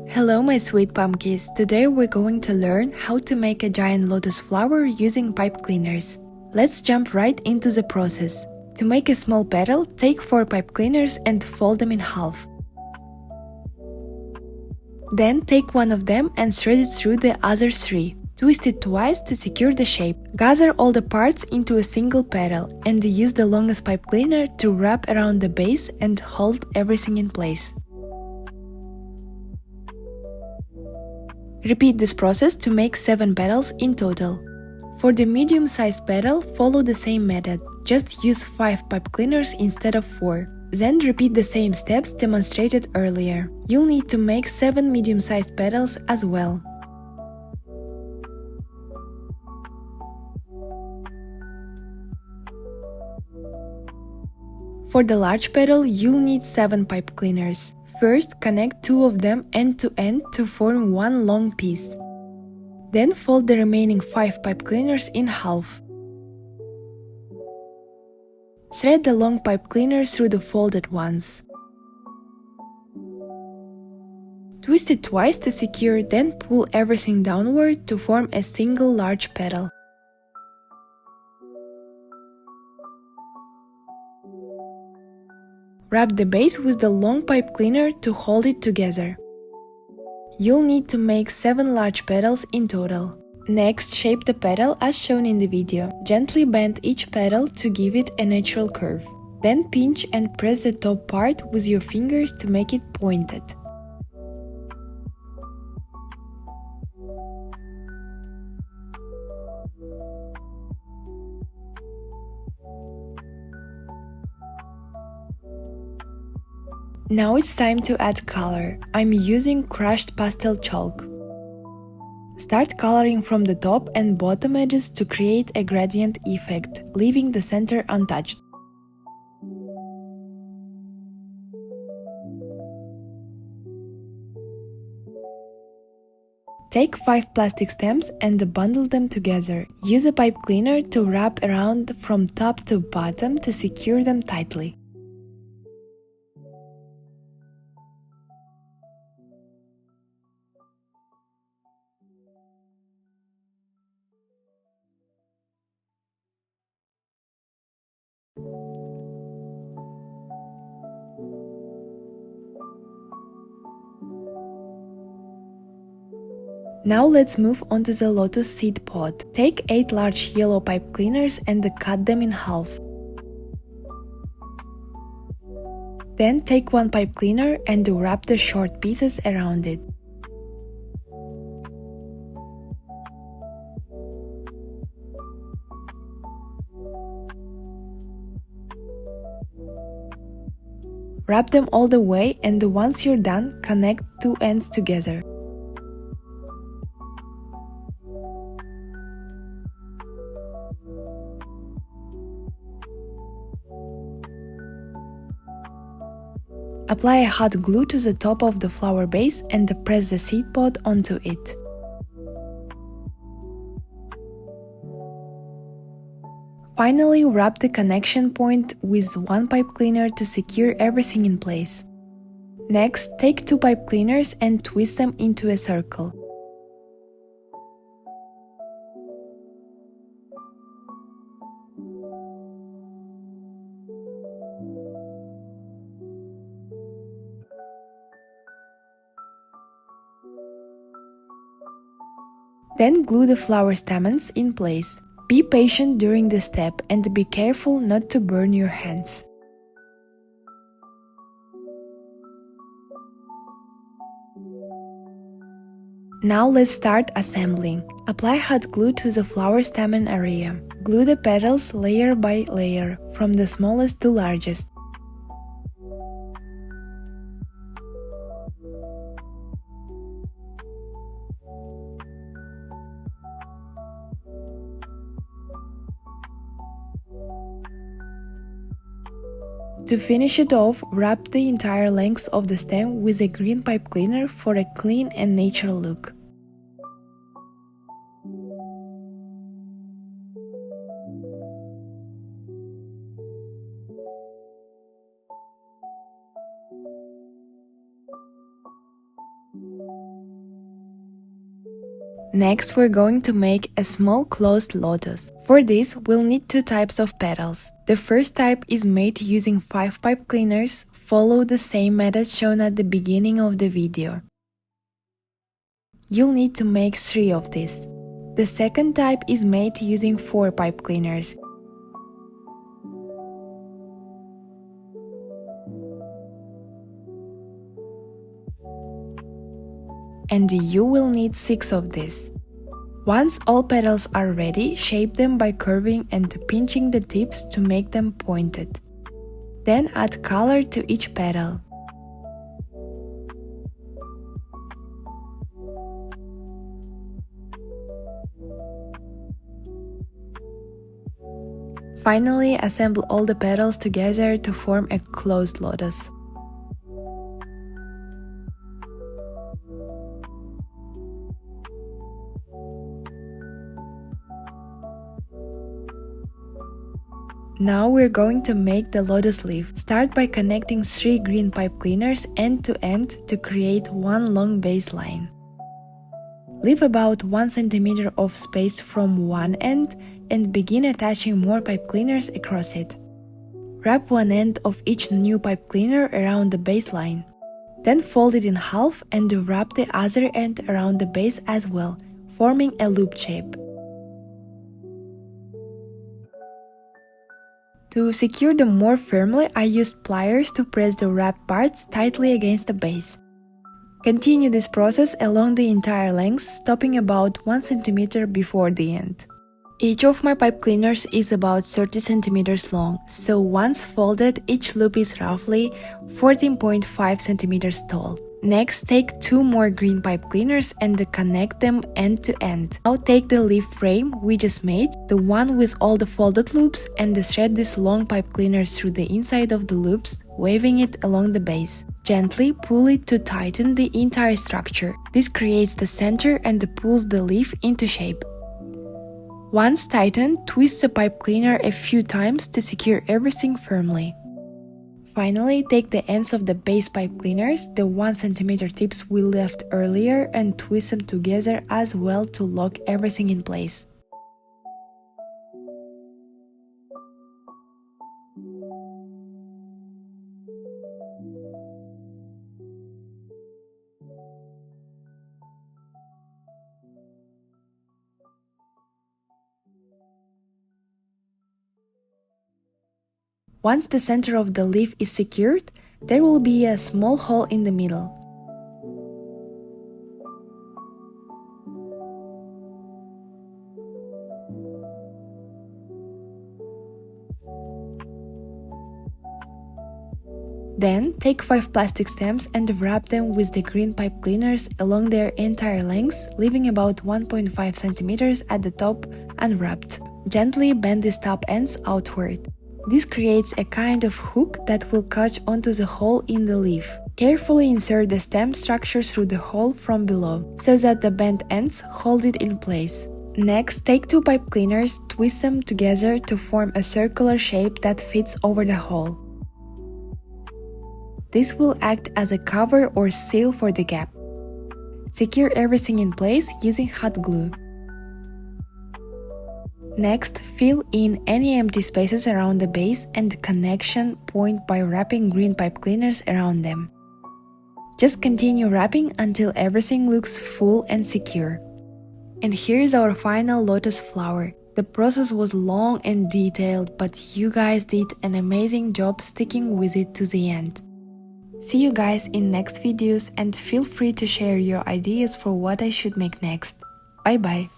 Hello my sweet pumpkins, today we're going to learn how to make a giant lotus flower using pipe cleaners. Let's jump right into the process. To make a small petal, take 4 pipe cleaners and fold them in half. Then take one of them and thread it through the other 3. Twist it twice to secure the shape. Gather all the parts into a single petal and use the longest pipe cleaner to wrap around the base and hold everything in place. Repeat this process to make 7 petals in total. For the medium-sized petal, follow the same method, just use 5 pipe cleaners instead of 4. Then repeat the same steps demonstrated earlier. You'll need to make 7 medium-sized petals as well. For the large petal, you'll need 7 pipe cleaners. First, connect 2 of them end to end to form one long piece. Then fold the remaining 5 pipe cleaners in half. Thread the long pipe cleaner through the folded ones. Twist it twice to secure, then pull everything downward to form a single large petal. Wrap the base with the long pipe cleaner to hold it together. You'll need to make 7 large petals in total. Next, shape the petal as shown in the video. Gently bend each petal to give it a natural curve. Then pinch and press the top part with your fingers to make it pointed. Now it's time to add color. I'm using crushed pastel chalk. Start coloring from the top and bottom edges to create a gradient effect, leaving the center untouched. Take 5 plastic stems and bundle them together. Use a pipe cleaner to wrap around from top to bottom to secure them tightly. Now let's move on to the lotus seed pod. Take 8 large yellow pipe cleaners and cut them in half. Then take 1 pipe cleaner and wrap the short pieces around it. Wrap them all the way, and once you're done, connect 2 ends together. Apply a hot glue to the top of the flower base and press the seed pod onto it. Finally, wrap the connection point with 1 pipe cleaner to secure everything in place. Next, take 2 pipe cleaners and twist them into a circle. Then glue the flower stamens in place. Be patient during this step and be careful not to burn your hands. Now let's start assembling. Apply hot glue to the flower stamen area. Glue the petals layer by layer, from the smallest to largest. To finish it off, wrap the entire length of the stem with a green pipe cleaner for a clean and natural look. Next, we're going to make a small closed lotus. For this, we'll need two types of petals. The first type is made using 5 pipe cleaners. Follow the same method shown at the beginning of the video. You'll need to make 3 of these. The second type is made using 4 pipe cleaners. And you will need 6 of these. Once all petals are ready, shape them by curving and pinching the tips to make them pointed. Then add color to each petal. Finally, assemble all the petals together to form a closed lotus. Now we're going to make the lotus leaf. Start by connecting 3 green pipe cleaners end to end to create one long base line. Leave about 1 cm of space from one end and begin attaching more pipe cleaners across it. Wrap one end of each new pipe cleaner around the base line. Then fold it in half and wrap the other end around the base as well, forming a loop shape. To secure them more firmly, I used pliers to press the wrapped parts tightly against the base. Continue this process along the entire length, stopping about 1 cm before the end. Each of my pipe cleaners is about 30 cm long, so once folded, each loop is roughly 14.5 cm tall. Next, take 2 more green pipe cleaners and connect them end to end. Now take the leaf frame we just made, the one with all the folded loops, and thread this long pipe cleaner through the inside of the loops, waving it along the base. Gently pull it to tighten the entire structure. This creates the center and pulls the leaf into shape. Once tightened, twist the pipe cleaner a few times to secure everything firmly. Finally, take the ends of the base pipe cleaners, the 1 cm tips we left earlier, and twist them together as well to lock everything in place. Once the center of the leaf is secured, there will be a small hole in the middle. Then, take 5 plastic stems and wrap them with the green pipe cleaners along their entire length, leaving about 1.5 cm at the top unwrapped. Gently bend the top ends outward. This creates a kind of hook that will catch onto the hole in the leaf. Carefully insert the stem structure through the hole from below, so that the bent ends hold it in place. Next, take 2 pipe cleaners, twist them together to form a circular shape that fits over the hole. This will act as a cover or seal for the gap. Secure everything in place using hot glue. Next, fill in any empty spaces around the base and connection point by wrapping green pipe cleaners around them. Just continue wrapping until everything looks full and secure. And here's our final lotus flower. The process was long and detailed, but you guys did an amazing job sticking with it to the end. See you guys in next videos and feel free to share your ideas for what I should make next. Bye bye!